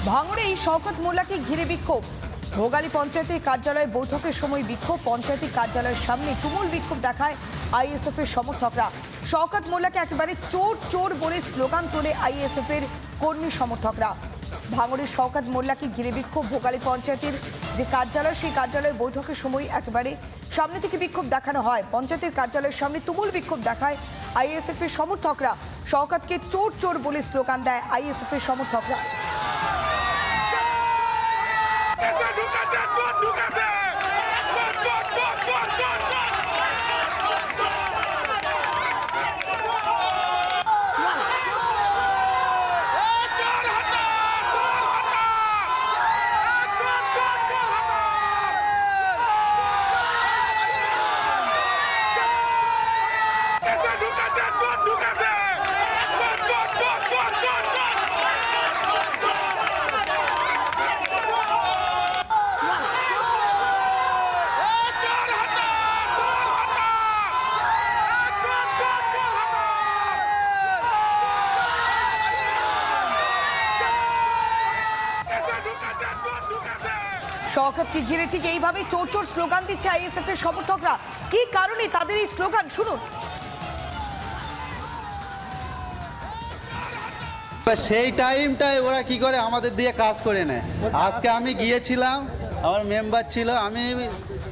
ভাঙড়ে শওকত মোল্লাকে ঘিরে বিক্ষোভ। ভোগালী পঞ্চায়েতে কার্যালয়ে বৈঠকের সময় বিক্ষোভ। পঞ্চায়েতি কার্যালয়ের সামনে তুমুল বিক্ষোভ দেখায় আইএসএফ এর সমর্থকরা। শওকত মোল্লাকে একেবারে চোর চোর বলে স্লোগান তোলে আইএসএফ এর কর্মী সমর্থকরা। ভাঙড়ের শওকত মোল্লাকে ঘিরে বিক্ষোভ। ভোগালী পঞ্চায়েতের যে কার্যালয়, সেই কার্যালয়ে বৈঠকের সময় একেবারে সামনে থেকে বিক্ষোভ দেখানো হয়। পঞ্চায়েতের কার্যালয়ের সামনে তুমুল বিক্ষোভ দেখায় আইএসএফ এর সমর্থকরা। শওকতকে চোর চোর বলে স্লোগান দেয় আইএসএফ এর সমর্থকরা। শওকতকে ঘিরে ঠিক এইভাবে চোর চোর স্লোগান দিচ্ছে আইএসএফ এর সমর্থকরা। কি কারণে তাদের এই স্লোগান, শুনুন। সেই টাইমটায় ওরা কি করে আমাদের দিয়ে কাজ করে নেয়। আজকে আমি গিয়েছিলাম, আমার মেম্বার ছিল, আমি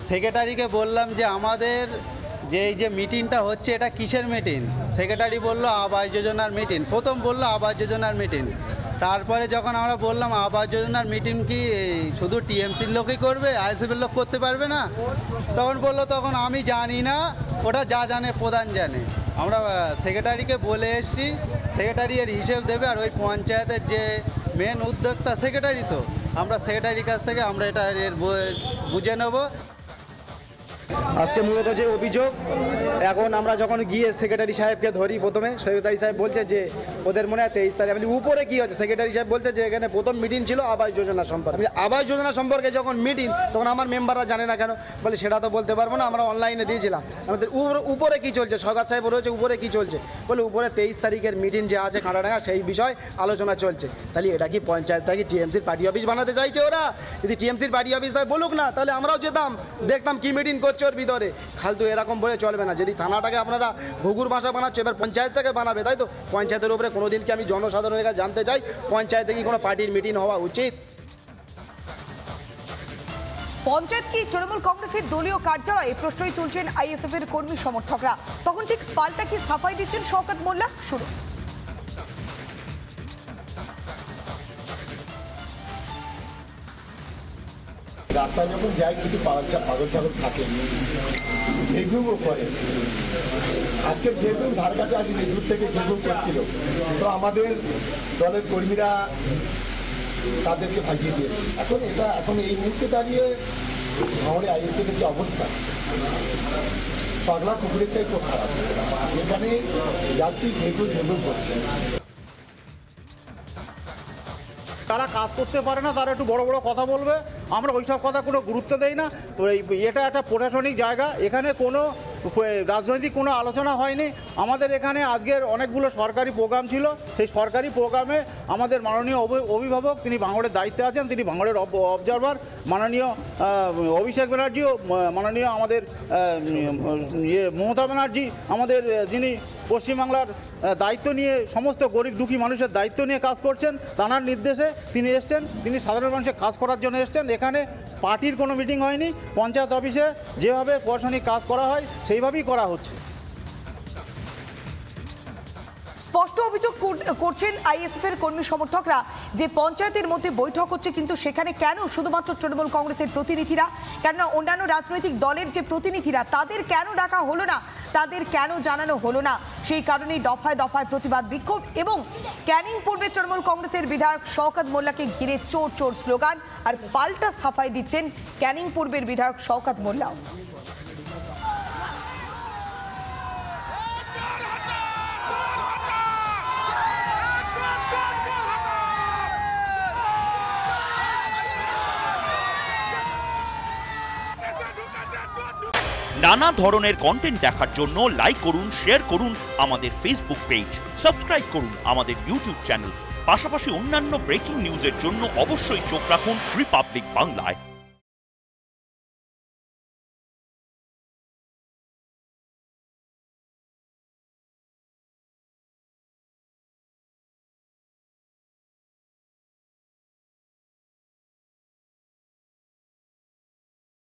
সেক্রেটারিকে বললাম যে আমাদের যে এই যে মিটিংটা হচ্ছে এটা কিসের মিটিং। সেক্রেটারি বললো আবাস যোজনার মিটিং। প্রথম বললো আবাস যোজনার মিটিং। তারপরে যখন আমরা বললাম আবাস যোজনার মিটিং কি শুধু টিএমসির লোকই করবে, আইএসএফের লোক করতে পারবে না, তখন বললো তখন আমি জানি না, ওটা যা জানে প্রধান জানে। আমরা সেক্রেটারিকে বলে এসেছি, সেক্রেটারি এর হিসেব দেবে। আর ওই পঞ্চায়েতের যে মেন উদ্যোক্তা সেক্রেটারি, তো আমরা সেক্রেটারির কাছ থেকে আমরা এটা বুঝে নেব। আজকে মূলত যে অভিযোগ, এখন আমরা যখন গিয়ে সেক্রেটারি সাহেবকে ধরি, প্রথমে সেক্রেটারি সাহেব বলছে যে ওদের মনে হয় 23 তারিখ। আমি উপরে কী হচ্ছে, সেক্রেটারি সাহেব বলছে যে এখানে প্রথম মিটিং ছিল আবাস যোজনা সম্পর্কে। আবাস যোজনা সম্পর্কে যখন মিটিং, তখন আমার মেম্বাররা জানে না কেন। বলে সেটা তো বলতে পারবো না, আমরা অনলাইনে দিয়েছিলাম। আমাদের উপরে কী চলছে, সরকার সাহেব রয়েছে উপরে কী চলছে, বলে উপরে 23 তারিখের মিটিং যে আছে কাঁটাডাঙ্গা, সেই বিষয় আলোচনা চলছে। তাহলে এটা কি পঞ্চায়েতটা কি টিএমসির পার্টি অফিস বানাতে চাইছে ওরা? যদি টিএমসির পার্টি অফিস তাই বলুক না, তাহলে আমরাও যেতাম, দেখতাম কি মিটিং করছে ওর ভিতরে। খালতু এরকম বলে চলবে না। যদি থানাটাকে আপনারা ঘুঘুর ভাষা বানাচ্ছে, এবার পঞ্চায়েতটাকে বানাবে, তাই তো? পঞ্চায়েতের উপরে কোনো দিন কি আমি জনসাধারণের কাছে জানতে চাই পঞ্চায়েতে কি কোনো পার্টির মিটিং হওয়া উচিত? পঞ্চায়েত কি তৃণমূল কংগ্রেসের দলীয় কার্যালয়ে প্রশ্নই তুলছেন আইএসএফ এর কর্মী সমর্থকরা। তখন ঠিক পাল্টা কি সাফাই দিচ্ছেন শওকত মোল্লা, শুরু। রাস্তায় যখন যাই কিছু পাগল চালক থাকে, ঘেঘুমও করে। আজকে ঘেঘুম ধার কাছে আসেনি, দূর থেকে ঘেঘুম করছিল। তো আমাদের দলের কর্মীরা তাদেরকে ভাগিয়ে দিয়েছে। এখন এই মুহূর্তে দাঁড়িয়ে ভাঙড়ে আইএসএফের যে অবস্থা, পাগলা কুকুরের চাই খুব খারাপ। যেখানে যাচ্ছি ঘেঘুম করছে। তারা কাজ করতে পারে না, তারা একটু বড় বড় কথা বলবে, আমরা ওইসব কথা কোনো গুরুত্ব দেই না। তো এটা একটা প্রশাসনিক জায়গা, এখানে কোনো রাজনৈতিক কোনো আলোচনা হয়নি। আমাদের এখানে আজকের অনেকগুলো সরকারি প্রোগ্রাম ছিল, সেই সরকারি প্রোগ্রামে আমাদের মাননীয় অভিভাবক, তিনি ভাঙড়ের দায়িত্বে আছেন, তিনি ভাঙড়ের অবজারভার মাননীয় অভিষেক ব্যানার্জিও, মাননীয় আমাদের মমতা ব্যানার্জি, আমাদের যিনি পশ্চিমবাংলার দায়িত্ব নিয়ে সমস্ত গরিব দুঃখী মানুষের দায়িত্ব নিয়ে কাজ করছেন, তাঁর নির্দেশে তিনি এসছেন, তিনি সাধারণ মানুষের কাজ করার জন্য এসছেন। এখানে পার্টির কোনো মিটিং হয়নি। পঞ্চায়েত অফিসে যেভাবে প্রশাসনিক কাজ করা হয় সেইভাবেই করা হচ্ছে। স্পষ্ট অভিযোগ করছেন আইএসএফ এর কর্মী সমর্থকরা যে পঞ্চায়েতের মধ্যে বৈঠক হচ্ছে, কিন্তু সেখানে কেন শুধুমাত্র তৃণমূল কংগ্রেসের প্রতিনিধিরা, কেন অন্যান্য রাজনৈতিক দলের যে প্রতিনিধিরা তাদের কেন ডাকা হলো না, তাদের কেন জানানো হলো না। সেই কারণেই দফায় দফায় প্রতিবাদ বিক্ষোভ। এবং ক্যানিং পূর্বে তৃণমূল কংগ্রেসের বিধায়ক শওকত মোল্লাকে ঘিরে চোর চোর স্লোগান, আর পাল্টা সাফাই দিচ্ছেন ক্যানিং পূর্বের বিধায়ক শওকত মোল্লা। নানা ধরনের কন্টেন্ট দেখার জন্য লাইক করুন, শেয়ার করুন আমাদের ফেসবুক পেজ, সাবস্ক্রাইব করুন আমাদের ইউটিউব চ্যানেল। পাশাপাশি অন্যান্য ব্রেকিং নিউজের জন্য অবশ্যই চোখ রাখুন রিপাবলিক বাংলায়।